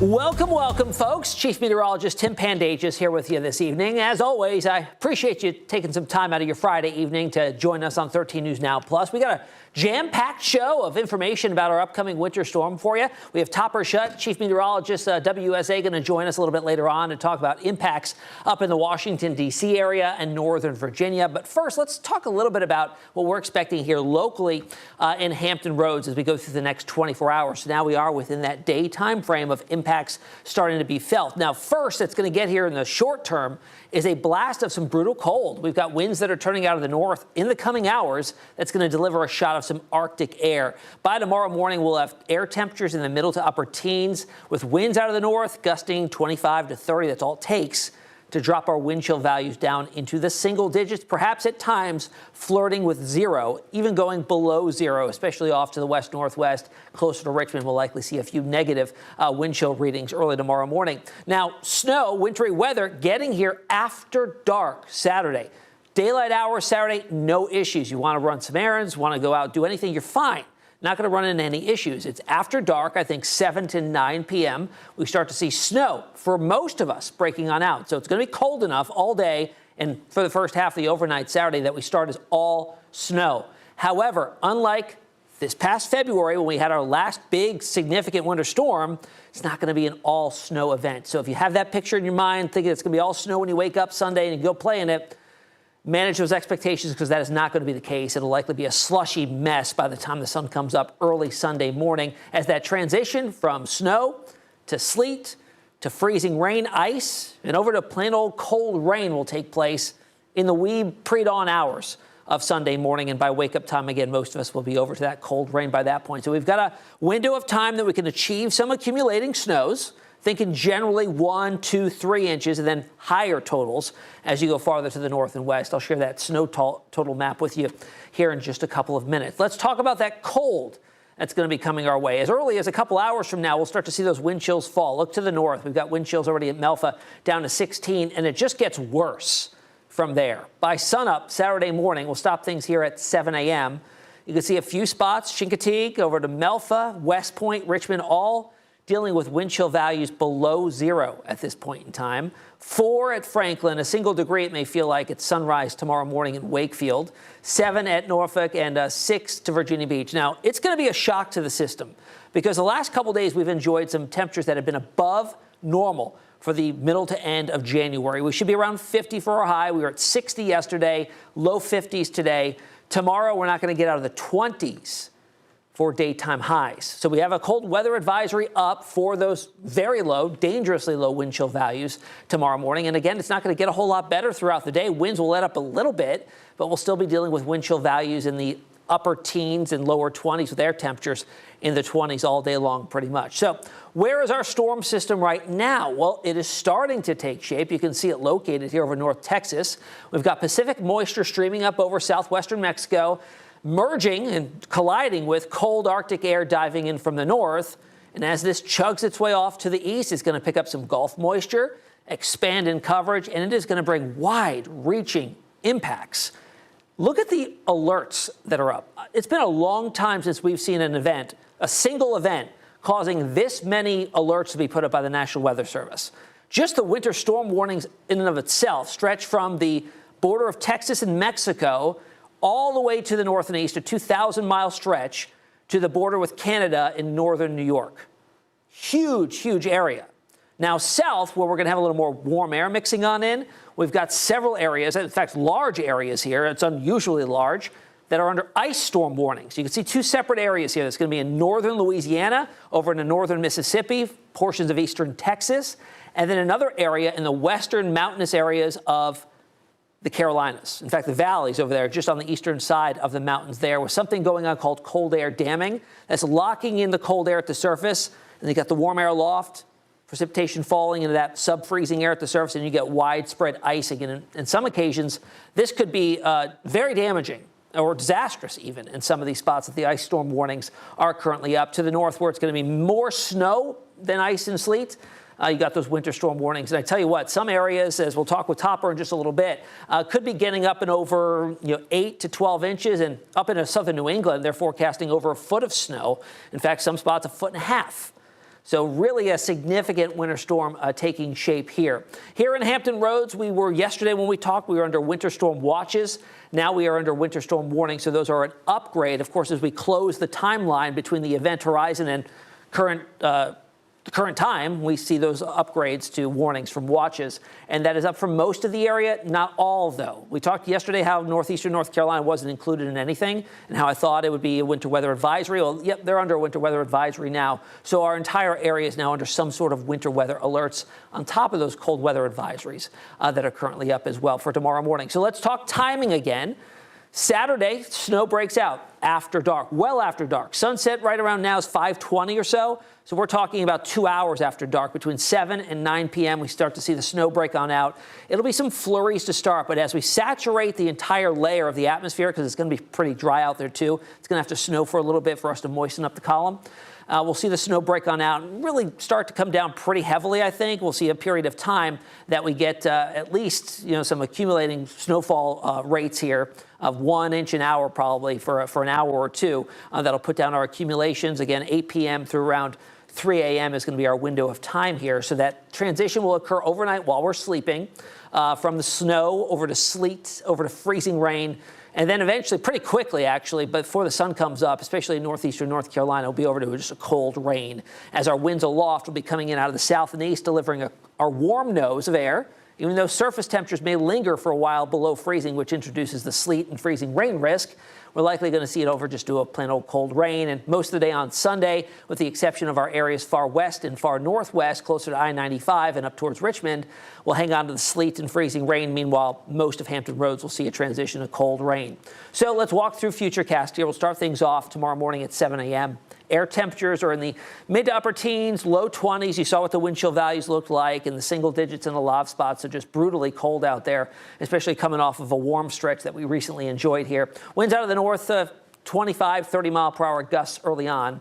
Welcome, folks. Chief Meteorologist Tim Pandages here with you this evening. As always, I appreciate you taking some time out of your Friday evening to join us on 13 News Now Plus. We got a jam-packed show of information about our upcoming winter storm for you. We have Topper Shutt, Chief Meteorologist WSA, going to join us a little bit later on to talk about impacts up in the Washington, D.C. area and northern Virginia. But first, let's talk a little bit about what we're expecting here locally in Hampton Roads as we go through the next 24 hours. So now we are within that day time frame of impacts starting to be felt. Now, first, that's going to get here in the short term is a blast of some brutal cold. We've got winds that are turning out of the north in the coming hours. That's going to deliver a shot of some Arctic air. By tomorrow morning, we'll have air temperatures in the middle to upper teens with winds out of the north gusting 25 to 30. That's all it takes to drop our wind chill values down into the single digits, perhaps at times flirting with zero, even going below zero, especially off to the west-northwest. Closer to Richmond, we'll likely see a few negative wind chill readings early tomorrow morning. Now, snow, wintry weather getting here after dark Saturday. Daylight hours Saturday, no issues. You want to run some errands, want to go out, do anything, you're fine. Not going to run into any issues. It's after dark, I think 7 to 9 p.m. We start to see snow for most of us breaking on out. So it's going to be cold enough all day and for the first half of the overnight Saturday that we start as all snow. However, unlike this past February when we had our last big significant winter storm, it's not going to be an all snow event. So if you have that picture in your mind, thinking it's going to be all snow when you wake up Sunday and you go play in it, manage those expectations because that is not going to be the case. It'll likely be a slushy mess by the time the sun comes up early Sunday morning as that transition from snow to sleet to freezing rain, ice, and over to plain old cold rain will take place in the wee pre-dawn hours of Sunday morning. And by wake-up time, again, most of us will be over to that cold rain by that point. So we've got a window of time that we can achieve some accumulating snows, thinking generally 1, 2, 3 inches, and then higher totals as you go farther to the north and west. I'll share that snow total map with you here in just a couple of minutes. Let's talk about that cold that's going to be coming our way. As early as a couple hours from now, we'll start to see those wind chills fall. Look to the north. We've got wind chills already at Melfa down to 16, and it just gets worse from there. By sunup Saturday morning, we'll stop things here at 7 a.m. You can see a few spots, Chincoteague over to Melfa, West Point, Richmond, all dealing with wind chill values below zero at this point in time. 4 at Franklin, a single degree it may feel like at sunrise tomorrow morning in Wakefield. 7 at Norfolk and 6 to Virginia Beach. Now, it's going to be a shock to the system because the last couple days we've enjoyed some temperatures that have been above normal for the middle to end of January. We should be around 50 for our high. We were at 60 yesterday, low 50s today. Tomorrow, we're not going to get out of the 20s for daytime highs. So we have a cold weather advisory up for those very low, dangerously low wind chill values tomorrow morning. And again, it's not going to get a whole lot better throughout the day. Winds will let up a little bit, but we'll still be dealing with wind chill values in the upper teens and lower 20s with air temperatures in the 20s all day long pretty much. So where is our storm system right now? Well, it is starting to take shape. You can see it located here over North Texas. We've got Pacific moisture streaming up over southwestern Mexico, merging and colliding with cold Arctic air diving in from the north. And as this chugs its way off to the east, it's going to pick up some Gulf moisture, expand in coverage, and it is going to bring wide-reaching impacts. Look at the alerts that are up. It's been a long time since we've seen an event, a single event, causing this many alerts to be put up by the National Weather Service. Just the winter storm warnings in and of itself stretch from the border of Texas and Mexico all the way to the north and east, a 2,000-mile stretch to the border with Canada in northern New York. Huge, huge area. Now, south, where we're going to have a little more warm air mixing on in, we've got several areas, in fact, large areas here, it's unusually large, that are under ice storm warnings. You can see 2 separate areas here. That's going to be in northern Louisiana, over into northern Mississippi, portions of eastern Texas, and then another area in the western mountainous areas of the Carolinas. In fact, the valleys over there, just on the eastern side of the mountains there, with something going on called cold air damming. That's locking in the cold air at the surface, and you got the warm air loft, precipitation falling into that sub-freezing air at the surface, and you get widespread icing. And in some occasions, this could be very damaging or disastrous even in some of these spots that the ice storm warnings are currently up. To the north, where it's going to be more snow than ice and sleet, you got those winter storm warnings. And I tell you what, some areas, as we'll talk with Topper in just a little bit, could be getting up and over 8 to 12 inches. And up into southern New England, they're forecasting over a foot of snow. In fact, some spots a foot and a half. So really a significant winter storm taking shape here. Here in Hampton Roads, we were yesterday when we talked, we were under winter storm watches. Now we are under winter storm warnings, so those are an upgrade. Of course, as we close the timeline between the event horizon and the current time, we see those upgrades to warnings from watches, and that is up for most of the area, not all, though. We talked yesterday how northeastern North Carolina wasn't included in anything and how I thought it would be a winter weather advisory. Well, yep, they're under a winter weather advisory now, so our entire area is now under some sort of winter weather alerts on top of those cold weather advisories that are currently up as well for tomorrow morning. So let's talk timing again. Saturday, snow breaks out after dark, well after dark. Sunset right around now is 5:20 or so. So we're talking about 2 hours after dark. Between 7 and 9 p.m., we start to see the snow break on out. It'll be some flurries to start, but as we saturate the entire layer of the atmosphere, because it's going to be pretty dry out there too, it's going to have to snow for a little bit for us to moisten up the column. We'll see the snow break on out and really start to come down pretty heavily, I think. We'll see a period of time that we get at least, some accumulating snowfall rates here of 1 inch an hour probably for an hour or two. That'll put down our accumulations. Again, 8 p.m. through around 3 a.m. is going to be our window of time here. So that transition will occur overnight while we're sleeping from the snow over to sleet, over to freezing rain. And then eventually, pretty quickly actually, before the sun comes up, especially in northeastern North Carolina, it'll be over to just a cold rain as our winds aloft will be coming in out of the south and east, delivering our warm nose of air, even though surface temperatures may linger for a while below freezing, which introduces the sleet and freezing rain risk. We're likely going to see it over just to a plain old cold rain. And most of the day on Sunday, with the exception of our areas far west and far northwest, closer to I-95 and up towards Richmond, we'll hang on to the sleet and freezing rain. Meanwhile, most of Hampton Roads will see a transition to cold rain. So let's walk through futurecast here. We'll start things off tomorrow morning at 7 a.m. Air temperatures are in the mid to upper teens, low 20s. You saw what the wind chill values looked like in the single digits in a lot of spots. So just brutally cold out there, especially coming off of a warm stretch that we recently enjoyed here. Winds out of the north, 25, 30 mile per hour gusts early on.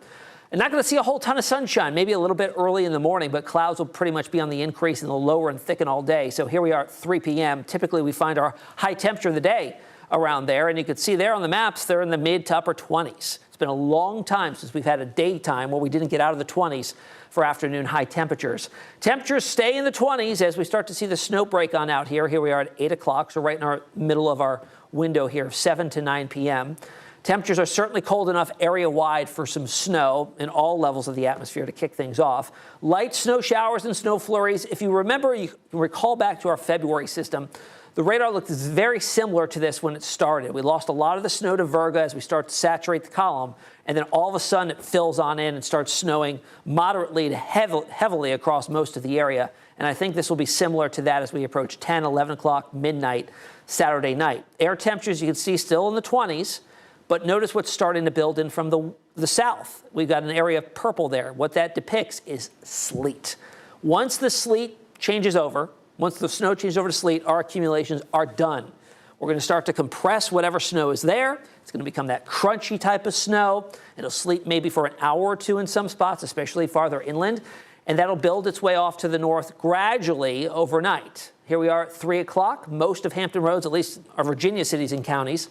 And not going to see a whole ton of sunshine, maybe a little bit early in the morning, but clouds will pretty much be on the increase and they'll lower and thicken all day. So here we are at 3 p.m. Typically, we find our high temperature of the day around there. And you can see there on the maps, they're in the mid to upper 20s. It's been a long time since we've had a daytime where we didn't get out of the 20s for afternoon high temperatures. Temperatures stay in the 20s as we start to see the snow break on out here. Here we are at 8 o'clock, so right in our middle of our window here, 7 to 9 p.m. Temperatures are certainly cold enough area-wide for some snow in all levels of the atmosphere to kick things off. Light snow showers and snow flurries. If you remember, you can recall back to our February system, the radar looked very similar to this when it started. We lost a lot of the snow to Virga as we start to saturate the column, and then all of a sudden it fills on in and starts snowing moderately to heavily across most of the area. And I think this will be similar to that as we approach 10, 11 o'clock, midnight, Saturday night. Air temperatures, you can see, still in the 20s, but notice what's starting to build in from the south. We've got an area of purple there. What that depicts is sleet. Once the sleet changes over, once the snow changes over to sleet, our accumulations are done. We're going to start to compress whatever snow is there. It's going to become that crunchy type of snow. It'll sleep maybe for an hour or two in some spots, especially farther inland. And that'll build its way off to the north gradually overnight. Here we are at 3 o'clock. Most of Hampton Roads, at least our Virginia cities and counties,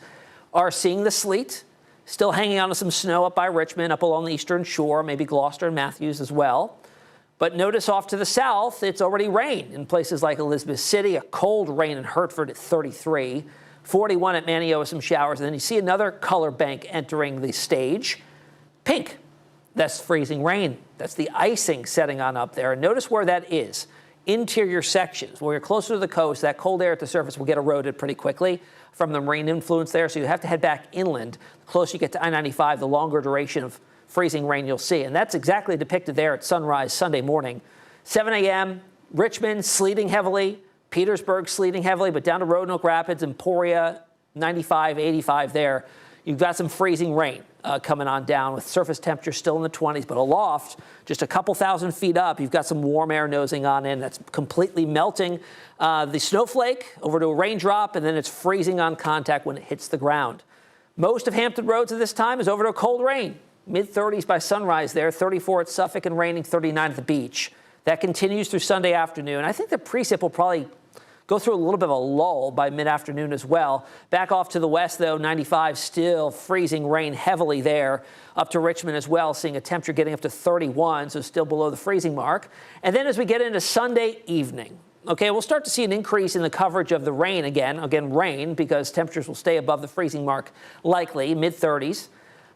are seeing the sleet. Still hanging on to some snow up by Richmond, up along the eastern shore, maybe Gloucester and Matthews as well. But notice off to the south, it's already rained in places like Elizabeth City, a cold rain in Hertford at 33, 41 at Manio with some showers. And then you see another color bank entering the stage. Pink, that's freezing rain. That's the icing setting on up there. And notice where that is. Interior sections. Where you're closer to the coast, that cold air at the surface will get eroded pretty quickly from the marine influence there. So you have to head back inland. The closer you get to I-95, the longer duration of freezing rain you'll see. And that's exactly depicted there at sunrise Sunday morning. 7 a.m., Richmond sleeting heavily, Petersburg sleeting heavily, but down to Roanoke Rapids, Emporia, 95, 85 there. You've got some freezing rain coming on down with surface temperature still in the 20s, but aloft, just a couple thousand feet up, you've got some warm air nosing on in that's completely melting the snowflake over to a raindrop, and then it's freezing on contact when it hits the ground. Most of Hampton Roads at this time is over to a cold rain. Mid-30s by sunrise there, 34 at Suffolk and raining, 39 at the beach. That continues through Sunday afternoon. I think the precip will probably go through a little bit of a lull by mid-afternoon as well. Back off to the west, though, 95 still freezing rain heavily there. Up to Richmond as well, seeing a temperature getting up to 31, so still below the freezing mark. And then as we get into Sunday evening, okay, we'll start to see an increase in the coverage of the rain again rain, because temperatures will stay above the freezing mark, likely mid-30s.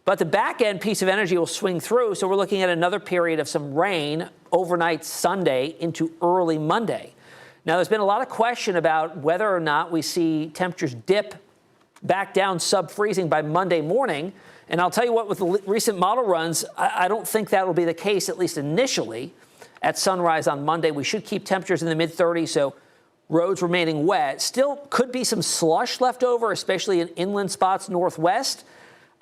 But the back end piece of energy will swing through, so we're looking at another period of some rain overnight Sunday into early Monday. Now, there's been a lot of question about whether or not we see temperatures dip back down sub-freezing by Monday morning. And I'll tell you what, with the recent model runs, I don't think that will be the case, at least initially. At sunrise on Monday, we should keep temperatures in the mid-30s, so roads remaining wet. Still could be some slush left over, especially in inland spots northwest.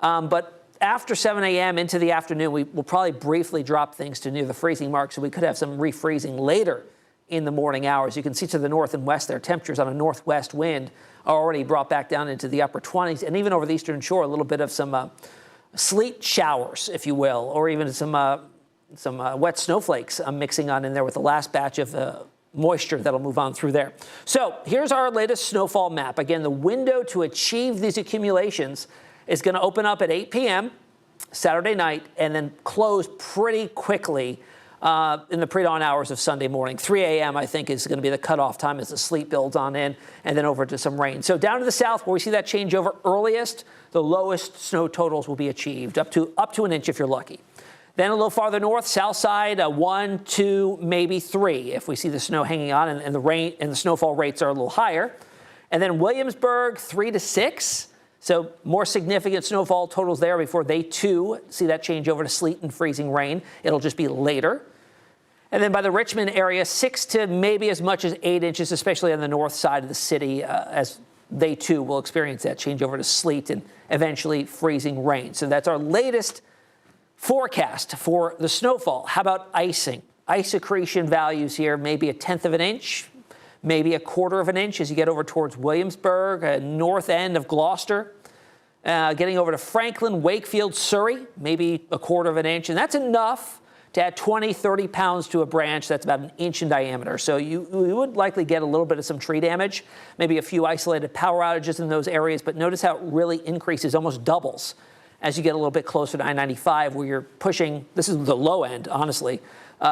But after 7 a.m. into the afternoon, we will probably briefly drop things to near the freezing mark, so we could have some refreezing later in the morning hours. You can see to the north and west there, temperatures on a northwest wind are already brought back down into the upper 20s, and even over the eastern shore, a little bit of some sleet showers, if you will, or even some wet snowflakes mixing on in there with the last batch of moisture that'll move on through there. So here's our latest snowfall map. Again, the window to achieve these accumulations is going to open up at 8 p.m. Saturday night and then close pretty quickly in the pre-dawn hours of Sunday morning. 3 a.m. I think is going to be the cutoff time as the sleet builds on in, and then over to some rain. So down to the south where we see that changeover earliest, the lowest snow totals will be achieved, up to an inch if you're lucky. Then a little farther north, south side, 1, 2, maybe 3 if we see the snow hanging on and the rain and the snowfall rates are a little higher. And then Williamsburg, 3 to 6. So more significant snowfall totals there before they, too, see that change over to sleet and freezing rain. It'll just be later. And then by the Richmond area, 6 to maybe as much as 8 inches, especially on the north side of the city, as they, too, will experience that change over to sleet and eventually freezing rain. So that's our latest forecast for the snowfall. How about icing? Ice accretion values here, maybe 1/10 of an inch. Maybe 1/4 of an inch as you get over towards Williamsburg, north end of Gloucester, getting over to Franklin, Wakefield, Surrey, maybe 1/4 of an inch. And that's enough to add 20, 30 pounds to a branch that's about 1 inch in diameter. So you would likely get a little bit of some tree damage, maybe a few isolated power outages in those areas. But notice how it really increases, almost doubles, as you get a little bit closer to I-95, where you're pushing, this is the low end, honestly,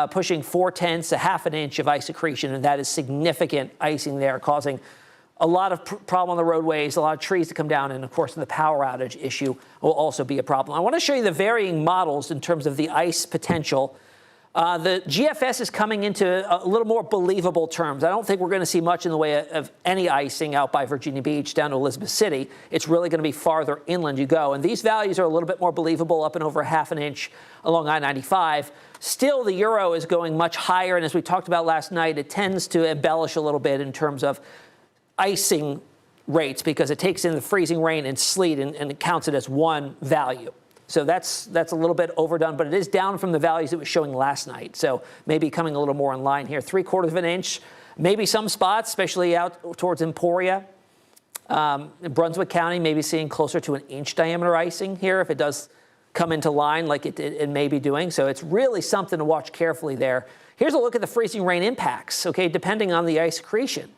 pushing 4/10 to 1/2 an inch of ice accretion, and that is significant icing there, causing a lot of problem on the roadways, a lot of trees to come down, and of course the power outage issue will also be a problem. I want to show you the varying models in terms of the ice potential. The GFS is coming into a little more believable terms. I don't think we're going to see much in the way of any icing out by Virginia Beach down to Elizabeth City. It's really going to be farther inland you go. And these values are a little bit more believable, up and over 1/2 an inch along I-95. Still, the euro is going much higher. And as we talked about last night, it tends to embellish a little bit in terms of icing rates because it takes in the freezing rain and sleet and it counts it as one value. So that's a little bit overdone, but it is down from the values it was showing last night. So maybe coming a little more in line here. 3/4 of an inch, maybe some spots, especially out towards Emporia. In Brunswick County, maybe seeing closer to 1 inch diameter icing here if it does come into line like it may be doing. So it's really something to watch carefully there. Here's a look at the freezing rain impacts, okay, depending on the ice accretion.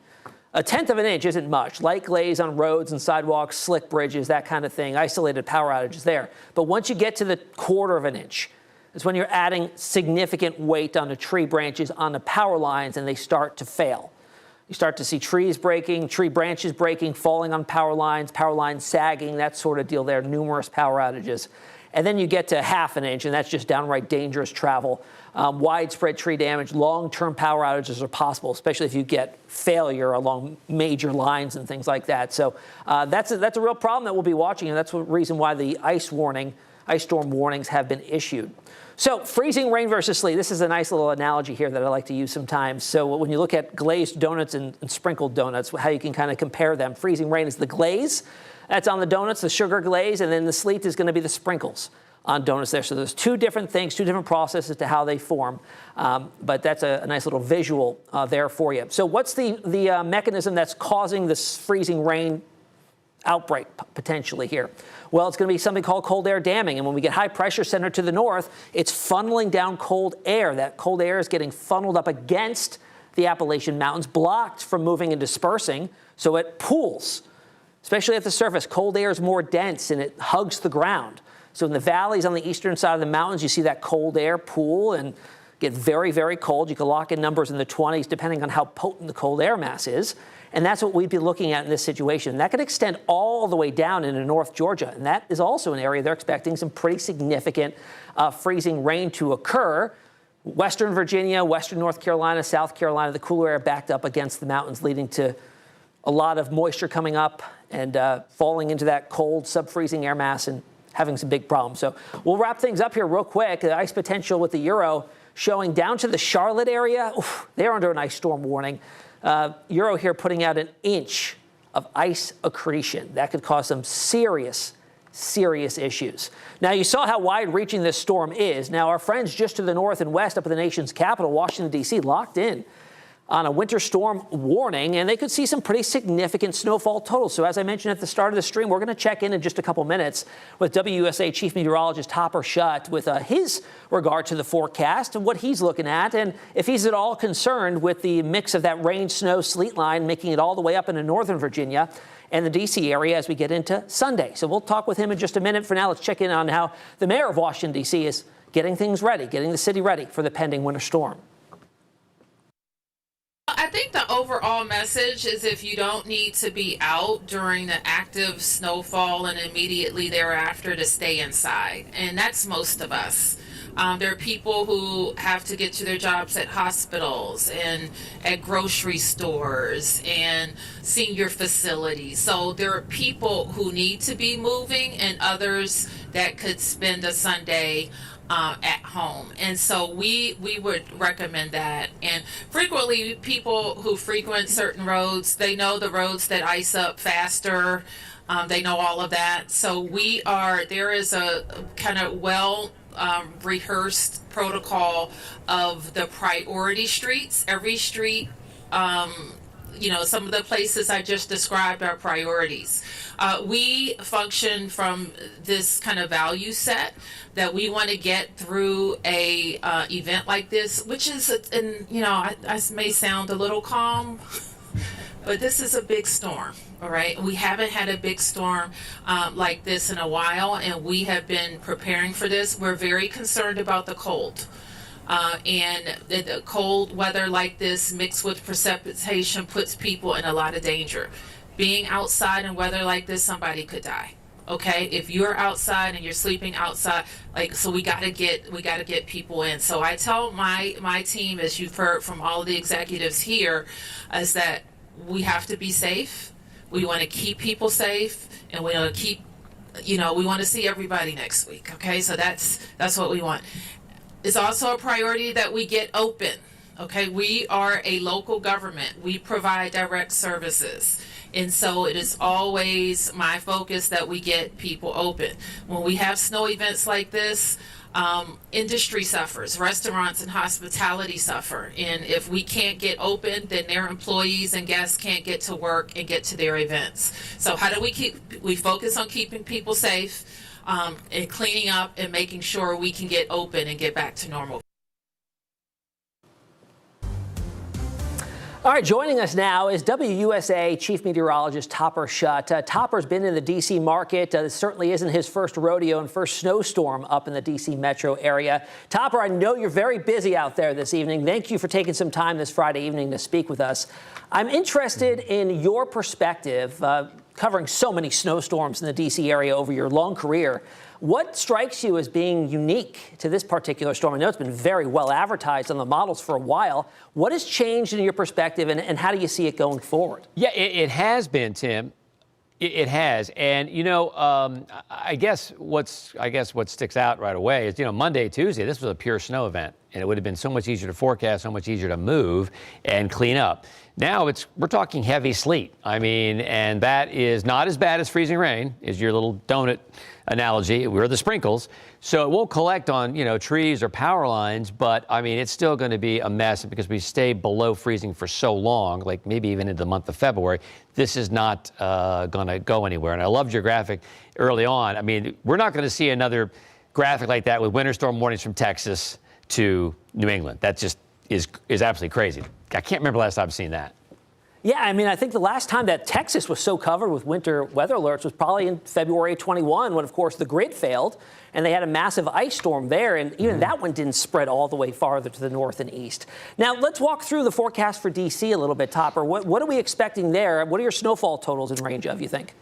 1/10 of an inch isn't much. Light glaze on roads and sidewalks, slick bridges, that kind of thing, isolated power outages there. But once you get to the 1/4 of an inch, it's when you're adding significant weight onto tree branches, on the power lines, and they start to fail. You start to see trees breaking, tree branches breaking, falling on power lines sagging, that sort of deal there, numerous power outages. And then you get to 1/2 an inch, and that's just downright dangerous travel. Widespread tree damage, long-term power outages are possible, especially if you get failure along major lines and things like that. So that's a real problem that we'll be watching, and that's the reason why the ice storm warnings have been issued. So freezing rain versus sleet. This is a nice little analogy here that I like to use sometimes. So when you look at glazed donuts and sprinkled donuts, how you can kind of compare them. Freezing rain is the glaze. That's on the donuts, the sugar glaze, and then the sleet is going to be the sprinkles on donuts there. So there's two different things, two different processes to how they form. But that's a nice little visual there for you. So what's the mechanism that's causing this freezing rain outbreak potentially here? Well, it's going to be something called cold air damming. And when we get high pressure center to the north, it's funneling down cold air. That cold air is getting funneled up against the Appalachian Mountains, blocked from moving and dispersing, so it pools. Especially at the surface, cold air is more dense and it hugs the ground. So in the valleys on the eastern side of the mountains, you see that cold air pool and get very, very cold. You can lock in numbers in the 20s depending on how potent the cold air mass is. And that's what we'd be looking at in this situation. That could extend all the way down into North Georgia. And that is also an area they're expecting some pretty significant freezing rain to occur. Western Virginia, western North Carolina, South Carolina, the cooler air backed up against the mountains, leading to a lot of moisture coming up and falling into that cold, sub-freezing air mass and having some big problems. So we'll wrap things up here real quick. The ice potential with the Euro showing down to the Charlotte area. Oof, they're under an ice storm warning. Euro here putting out an inch of ice accretion. That could cause some serious issues. Now, you saw how wide-reaching this storm is. Now, our friends just to the north and west up in the nation's capital, Washington, D.C., locked in on a winter storm warning, and they could see some pretty significant snowfall totals. So as I mentioned at the start of the stream, we're going to check in just a couple minutes with WUSA Chief Meteorologist Hopper Schutt with his regard to the forecast and what he's looking at, and if he's at all concerned with the mix of that rain, snow, sleet line making it all the way up into northern Virginia and the D.C. area as we get into Sunday. So we'll talk with him in just a minute. For now, let's check in on how the mayor of Washington, D.C. is getting things ready, getting the city ready for the pending winter storm. I think the overall message is if you don't need to be out during the active snowfall and immediately thereafter to stay inside. And that's most of us. There are people who have to get to their jobs at hospitals and at grocery stores and senior facilities. So there are people who need to be moving and others that could spend a Sunday at home. And so we would recommend that. And frequently people who frequent certain roads, they know the roads that ice up faster. They know all of that. So there is a kind of rehearsed protocol of the priority streets. Every street, some of the places I just described are priorities. We function from this kind of value set that we want to get through a event like this, which is, I may sound a little calm, but this is a big storm. All right. We haven't had a big storm like this in a while, and we have been preparing for this. We're very concerned about the cold. And the cold weather like this mixed with precipitation puts people in a lot of danger. Being outside in weather like this, somebody could die. Okay, if you're outside and you're sleeping outside, so we got to get people in. So I tell my team, as you've heard from all of the executives here, is that we have to be safe. We want to keep people safe, and we want to keep, we want to see everybody next week. Okay, so that's what we want. It's also a priority that we get open. Okay, we are a local government. We provide direct services. And so it is always my focus that we get people open. When we have snow events like this, industry suffers, restaurants and hospitality suffer. And if we can't get open, then their employees and guests can't get to work and get to their events. So how do we focus on keeping people safe and cleaning up and making sure we can get open and get back to normal. All right, joining us now is WUSA Chief Meteorologist Hopper Schutt. Hopper's been in the D.C. market. This certainly isn't his first rodeo and first snowstorm up in the D.C. metro area. Hopper, I know you're very busy out there this evening. Thank you for taking some time this Friday evening to speak with us. I'm interested in your perspective, covering so many snowstorms in the D.C. area over your long career. What strikes you as being unique to this particular storm? I know it's been very well advertised on the models for a while. What has changed in your perspective, and how do you see it going forward? Yeah, it has been, Tim. It has. And, I guess what sticks out right away is, Monday, Tuesday, this was a pure snow event, and it would have been so much easier to forecast, so much easier to move and clean up. Now we're talking heavy sleet. And that is not as bad as freezing rain, is your little donut analogy. We're the sprinkles. So it won't collect on, trees or power lines, but it's still going to be a mess because we stay below freezing for so long, like maybe even into the month of February. This is not going to go anywhere. And I loved your graphic early on. We're not going to see another graphic like that with winter storm warnings from Texas to New England. That's just is absolutely crazy. I can't remember the last time I've seen that. Yeah, I mean, I think the last time that Texas was so covered with winter weather alerts was probably in February 21, when, of course, the grid failed and they had a massive ice storm there. And even that one didn't spread all the way farther to the north and east. Now, let's walk through the forecast for D.C. a little bit, Topper. What are we expecting there? What are your snowfall totals in range of, you think?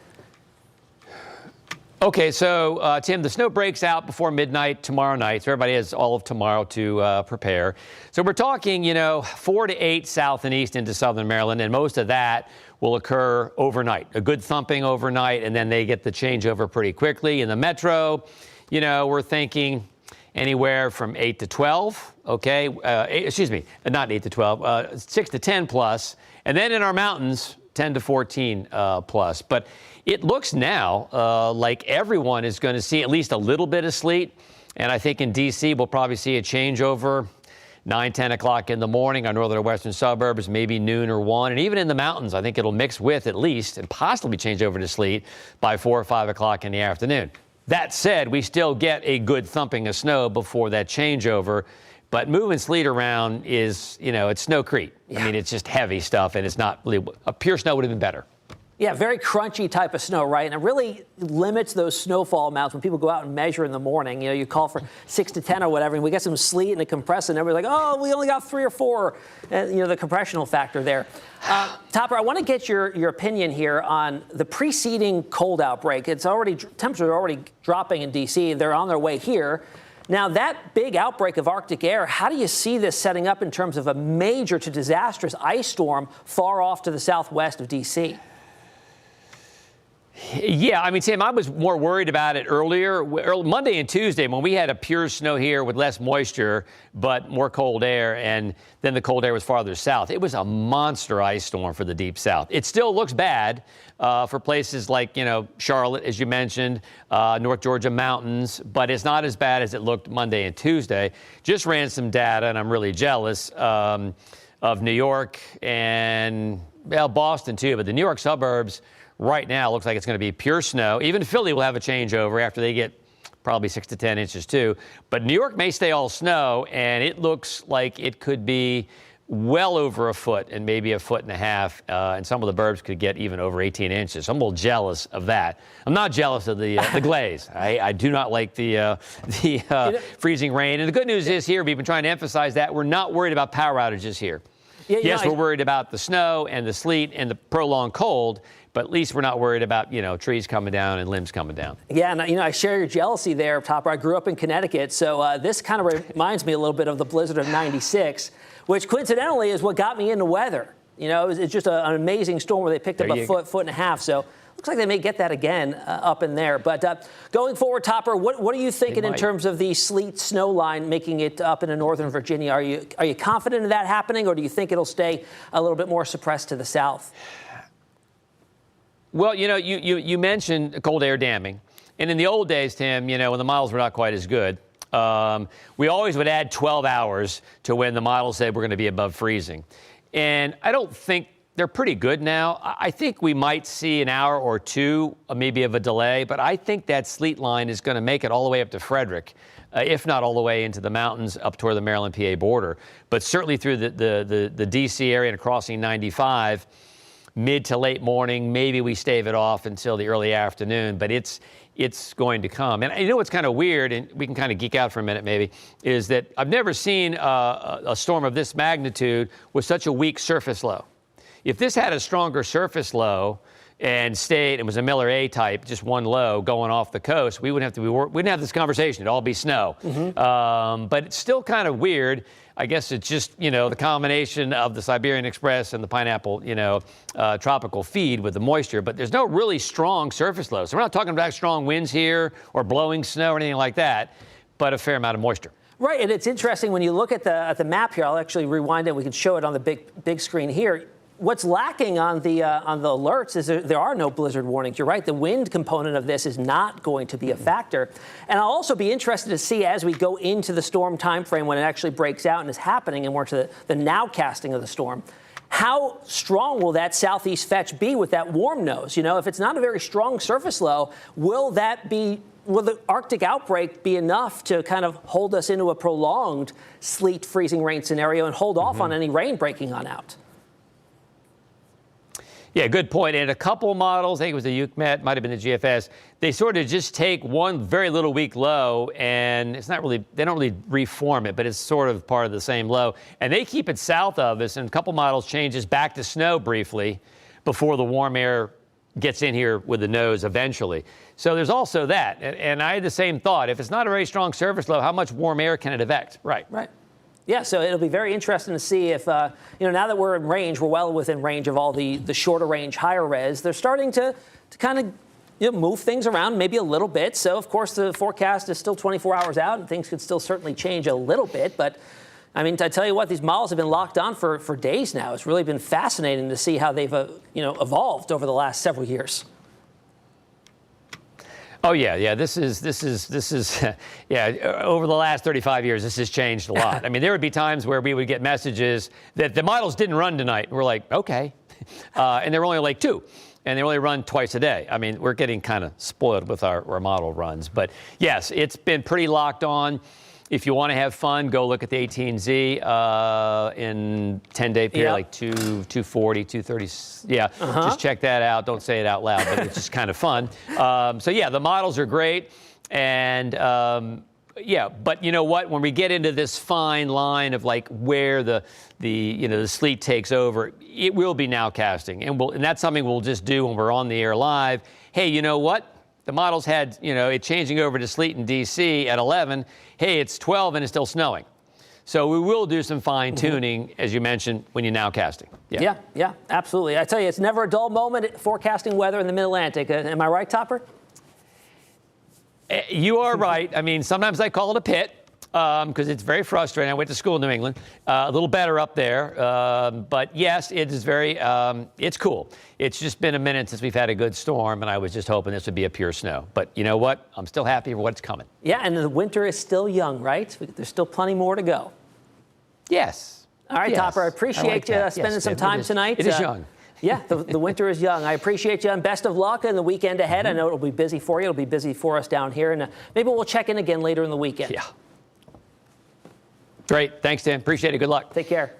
Okay, so, Tim, the snow breaks out before midnight tomorrow night, so everybody has all of tomorrow to prepare. So we're talking, 4 to 8 south and east into southern Maryland, and most of that will occur overnight. A good thumping overnight, and then they get the changeover pretty quickly. In the metro, we're thinking anywhere from 8 to 12, okay? Not 8 to 12, 6 to 10 plus. And then in our mountains, 10 to 14 plus. But it looks now like everyone is going to see at least a little bit of sleet. And I think in D.C. we'll probably see a changeover 9, 10 o'clock in the morning. Our northern or western suburbs, maybe noon or 1. And even in the mountains, I think it'll mix with at least and possibly change over to sleet by 4 or 5 o'clock in the afternoon. That said, we still get a good thumping of snow before that changeover. But moving sleet around is, it's snowcrete. Yeah. I mean, it's just heavy stuff, and it's not really, a pure snow would have been better. Yeah, very crunchy type of snow, right? And it really limits those snowfall amounts when people go out and measure in the morning. You call for 6 to 10 or whatever, and we get some sleet and it compresses, and everybody's like, oh, we only got 3 or 4. The compressional factor there. Topper, I want to get your opinion here on the preceding cold outbreak. Temperatures are already dropping in D.C. They're on their way here. Now, that big outbreak of Arctic air, how do you see this setting up in terms of a major to disastrous ice storm far off to the southwest of D.C.? Yeah, I mean, Tim, I was more worried about it earlier, Monday and Tuesday, when we had a pure snow here with less moisture, but more cold air, and then the cold air was farther south. It was a monster ice storm for the deep south. It still looks bad for places like, Charlotte, as you mentioned, North Georgia mountains, but it's not as bad as it looked Monday and Tuesday. Just ran some data, and I'm really jealous of New York and, Boston, too, but the New York suburbs right now looks like it's going to be pure snow. Even Philly will have a changeover after they get probably 6 to 10 inches too. But New York may stay all snow, and it looks like it could be well over a foot and maybe 1.5 feet. And some of the burbs could get even over 18 inches. I'm a little jealous of that. I'm not jealous of the glaze. I do not like the freezing rain. And the good news is here, we've been trying to emphasize that we're not worried about power outages here. Yes, we're worried about the snow and the sleet and the prolonged cold, but at least we're not worried about, trees coming down and limbs coming down. Yeah, and, I share your jealousy there, Topper. I grew up in Connecticut, so this kind of reminds me a little bit of the blizzard of '96, which coincidentally is what got me into weather. It's just an amazing storm where they picked up a foot and a half. So looks like they may get that again up in there. But going forward, Topper, what are you thinking in terms of the sleet snow line making it up into northern Virginia? Are you confident in that happening, or do you think it'll stay a little bit more suppressed to the south? Well, you mentioned cold air damming. And in the old days, Tim, when the models were not quite as good, we always would add 12 hours to when the model said we're going to be above freezing. And I don't think they're pretty good now. I think we might see an hour or two, maybe of a delay, but I think that sleet line is going to make it all the way up to Frederick, if not all the way into the mountains up toward the Maryland-PA border. But certainly through the D.C. area and crossing 95, mid to late morning, maybe we stave it off until the early afternoon, but it's going to come. And what's kind of weird, and we can kind of geek out for a minute maybe, is that I've never seen a storm of this magnitude with such a weak surface low. If this had a stronger surface low and stayed, it was a Miller A type, just one low going off the coast, we wouldn't have this conversation. It'd all be snow. Mm-hmm. But it's still kind of weird. I guess it's just, the combination of the Siberian Express and the pineapple, tropical feed with the moisture. But there's no really strong surface low. So we're not talking about strong winds here or blowing snow or anything like that, but a fair amount of moisture. Right, and it's interesting when you look at the map here. I'll actually rewind it. We can show it on the big screen here. What's lacking on the alerts is there are no blizzard warnings. You're right. The wind component of this is not going to be a factor. And I'll also be interested to see as we go into the storm time frame when it actually breaks out and is happening and we're to the nowcasting of the storm, how strong will that southeast fetch be with that warm nose? You know, if it's not a very strong surface low, will the Arctic outbreak be enough to kind of hold us into a prolonged sleet, freezing rain scenario and hold off on any rain breaking on out? Yeah, good point. And a couple models, I think it was the UCMet, might have been the GFS, they sort of just take one very little weak low, and it's not really, they don't really reform it, but it's sort of part of the same low. And they keep it south of us, and a couple models changes back to snow briefly before the warm air gets in here with the nose eventually. So there's also that. And I had the same thought. If it's not a very strong surface low, how much warm air can it evac? Right. Yeah, so it'll be very interesting to see if, now that we're in range, we're well within range of all the shorter range, higher res. They're starting to kind of move things around maybe a little bit. So, of course, the forecast is still 24 hours out, and things could still certainly change a little bit. But, I mean, I tell you what, these models have been locked on for days now. It's really been fascinating to see how they've, evolved over the last several years. Oh yeah. This is over the last 35 years, this has changed a lot. I mean, there would be times where we would get messages that the models didn't run tonight. And we're like, okay. And there were only like 2. And they only run twice a day. I mean, we're getting kind of spoiled with our model runs. But yes, it's been pretty locked on. If you want to have fun, go look at the 18Z in 10-day period, like 240, 230. Yeah, just check that out. Don't say it out loud, but it's just kind of fun. So yeah, the models are great. And but you know what? When we get into this fine line of like where the sleet takes over, it will be nowcasting. And that's something we'll just do when we're on the air live. Hey, you know what? The models had, it changing over to sleet in D.C. at 11. Hey, it's 12 and it's still snowing. So we will do some fine tuning, as you mentioned, when you're nowcasting. Yeah, absolutely. I tell you, it's never a dull moment forecasting weather in the Mid-Atlantic. Am I right, Topper? You are right. I mean, sometimes I call it a pit because it's very frustrating. I went to school in New England, a little better up there. But yes, it is very, it's cool. It's just been a minute since we've had a good storm, and I was just hoping this would be a pure snow. But you know what? I'm still happy for what's coming. Yeah, and the winter is still young, right? There's still plenty more to go. Yes. All right, Topper, I appreciate you spending some time tonight. It is young. Yeah, the winter is young. I appreciate you, and best of luck in the weekend ahead. I know it'll be busy for you. It'll be busy for us down here, and maybe we'll check in again later in the weekend. Yeah. Great. Thanks, Tim. Appreciate it. Good luck. Take care.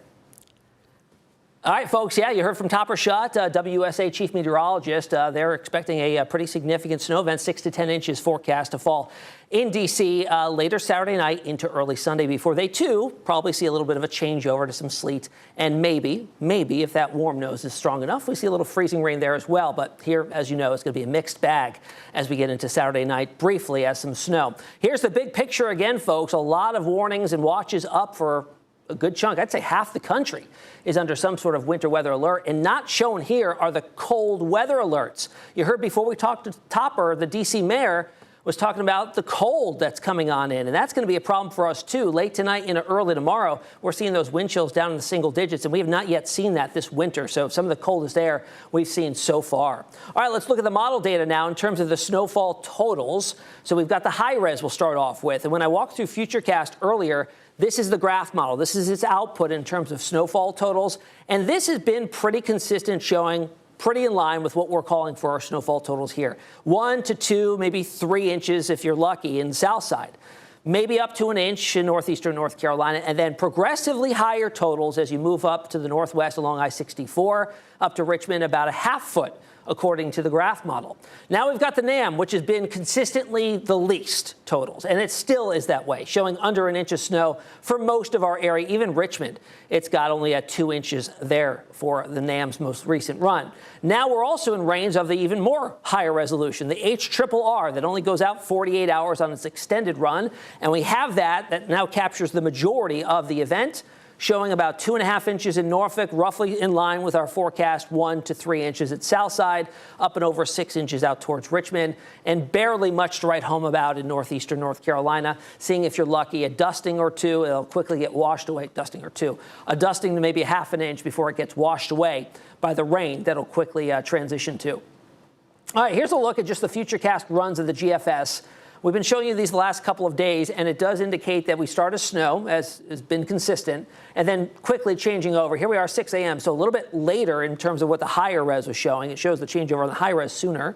All right, folks. Yeah, you heard from Topper Schott, WUSA chief meteorologist. They're expecting a pretty significant snow event, 6 to 10 inches forecast to fall in D.C. Later Saturday night into early Sunday before they, too, probably see a little bit of a changeover to some sleet. And maybe, if that warm nose is strong enough, we see a little freezing rain there as well. But here, as you know, it's going to be a mixed bag as we get into Saturday night, briefly as some snow. Here's the big picture again, folks. A lot of warnings and watches up for a good chunk. I'd say half the country is under some sort of winter weather alert. And not shown here are the cold weather alerts. You heard before we talked to Topper, the D.C. mayor was talking about the cold that's coming on in. And that's going to be a problem for us, too. Late tonight into early tomorrow, we're seeing those wind chills down in the single digits. And we have not yet seen that this winter. So some of the coldest air we've seen so far. All right, let's look at the model data now in terms of the snowfall totals. So we've got the high res we'll start off with. And when I walked through Futurecast earlier, this is the graph model. This is its output in terms of snowfall totals. And this has been pretty consistent, showing pretty in line with what we're calling for our snowfall totals here. 1 to 2, maybe 3 inches if you're lucky in the south side. Maybe up to an inch in northeastern North Carolina, and then progressively higher totals as you move up to the northwest along I-64, up to Richmond, about a half foot, according to the graph model. Now we've got the NAM, which has been consistently the least totals, and it still is that way, showing under an inch of snow for most of our area. Even Richmond, it's got only at 2 inches there for the NAM's most recent run. Now we're also in range of the even more higher resolution, the HRRR, that only goes out 48 hours on its extended run, and we have that now captures the majority of the event, showing about 2.5 inches in Norfolk, roughly in line with our forecast, 1 to 3 inches at Southside, up and over 6 inches out towards Richmond, and barely much to write home about in northeastern North Carolina. Seeing if you're lucky, a dusting or two, it'll quickly get washed away, a dusting to maybe 1/2 inch before it gets washed away by the rain that'll quickly transition to. All right, here's a look at just the Futurecast runs of the GFS. We've been showing you these the last couple of days, and it does indicate that we start as snow, as has been consistent, and then quickly changing over. Here we are, 6 a.m., so a little bit later in terms of what the higher res was showing. It shows the changeover on the high res sooner.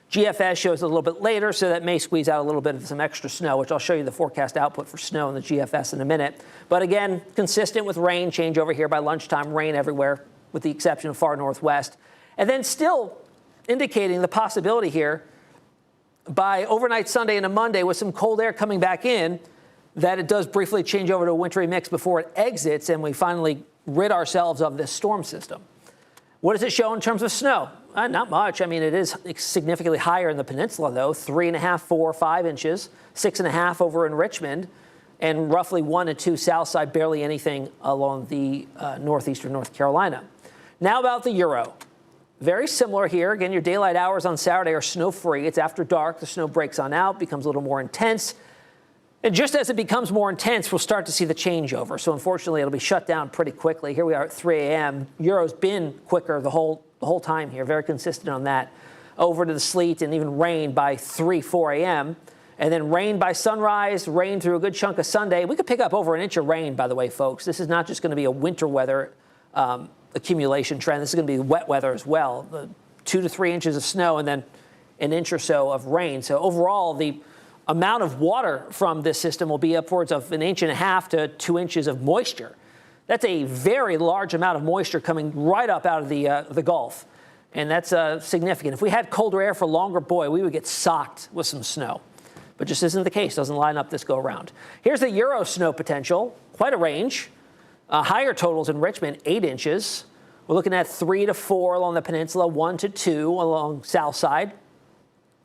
GFS shows a little bit later, so that may squeeze out a little bit of some extra snow, which I'll show you the forecast output for snow in the GFS in a minute. But again, consistent with rain, change over here by lunchtime, rain everywhere, with the exception of far northwest. And then still indicating the possibility here by overnight Sunday into Monday with some cold air coming back in, that it does briefly change over to a wintry mix before it exits and we finally rid ourselves of this storm system. What does it show in terms of snow? Not much. I mean, it is significantly higher in the peninsula, though, 3.5, 4, 5 inches, 6.5 over in Richmond, and roughly 1 to 2 south side, barely anything along the northeastern North Carolina. Now about the Euro. Very similar here. Again, your daylight hours on Saturday are snow-free. It's after dark. The snow breaks on out, becomes a little more intense. And just as it becomes more intense, we'll start to see the changeover. So unfortunately, it'll be shut down pretty quickly. Here we are at 3 a.m. Euro's been quicker the whole time here, very consistent on that. Over to the sleet and even rain by 3, 4 a.m. And then rain by sunrise, rain through a good chunk of Sunday. We could pick up over an inch of rain, by the way, folks. This is not just going to be a winter weather accumulation trend. This is going to be wet weather as well. 2 to 3 inches of snow and then an inch or so of rain. So overall, the amount of water from this system will be upwards of 1.5 to 2 inches of moisture. That's a very large amount of moisture coming right up out of the Gulf. And that's significant. If we had colder air for longer, boy, we would get socked with some snow. But just isn't the case. Doesn't line up this go around. Here's the Euro snow potential. Quite a range. Higher totals in Richmond, 8 inches. We're looking at 3 to 4 along the peninsula, 1 to 2 along south side.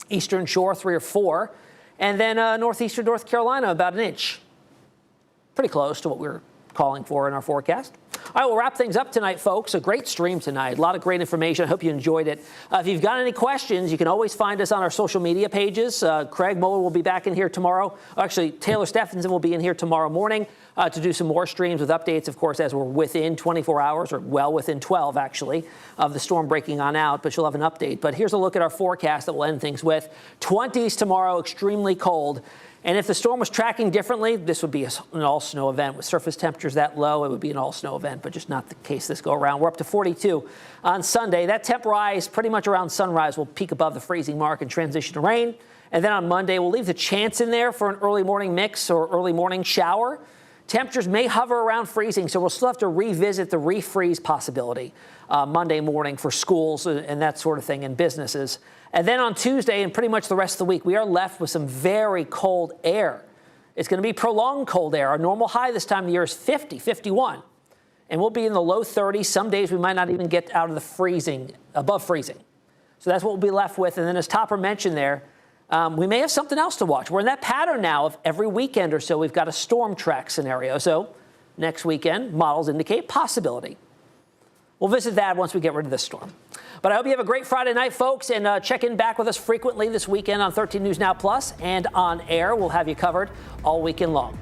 Eastern Shore, 3 or 4. And then northeastern North Carolina, about an inch. Pretty close to what we're calling for in our forecast. All right, we'll wrap things up tonight, folks. A great stream tonight. A lot of great information. I hope you enjoyed it. If you've got any questions, you can always find us on our social media pages. Craig Moller will be back in here tomorrow. Actually, Taylor Stephenson will be in here tomorrow morning to do some more streams with updates, of course, as we're within 24 hours, or well within 12, actually, of the storm breaking on out. But you'll have an update. But here's a look at our forecast that we'll end things with. 20s tomorrow, extremely cold. And if the storm was tracking differently, this would be an all-snow event. With surface temperatures that low, it would be an all-snow event, but just not the case this go around. We're up to 42 on Sunday. That temp rise pretty much around sunrise will peak above the freezing mark and transition to rain. And then on Monday, we'll leave the chance in there for an early morning mix or early morning shower. Temperatures may hover around freezing, so we'll still have to revisit the refreeze possibility Monday morning for schools and that sort of thing, and businesses. And then on Tuesday and pretty much the rest of the week, we are left with some very cold air. It's going to be prolonged cold air. Our normal high this time of the year is 50, 51. And we'll be in the low 30s. Some days we might not even get out of the freezing, above freezing. So that's what we'll be left with. And then as Topper mentioned there, we may have something else to watch. We're in that pattern now of every weekend or so we've got a storm track scenario. So next weekend, models indicate possibility. We'll visit that once we get rid of this storm. But I hope you have a great Friday night, folks, and check in back with us frequently this weekend on 13 News Now Plus and on air. We'll have you covered all weekend long.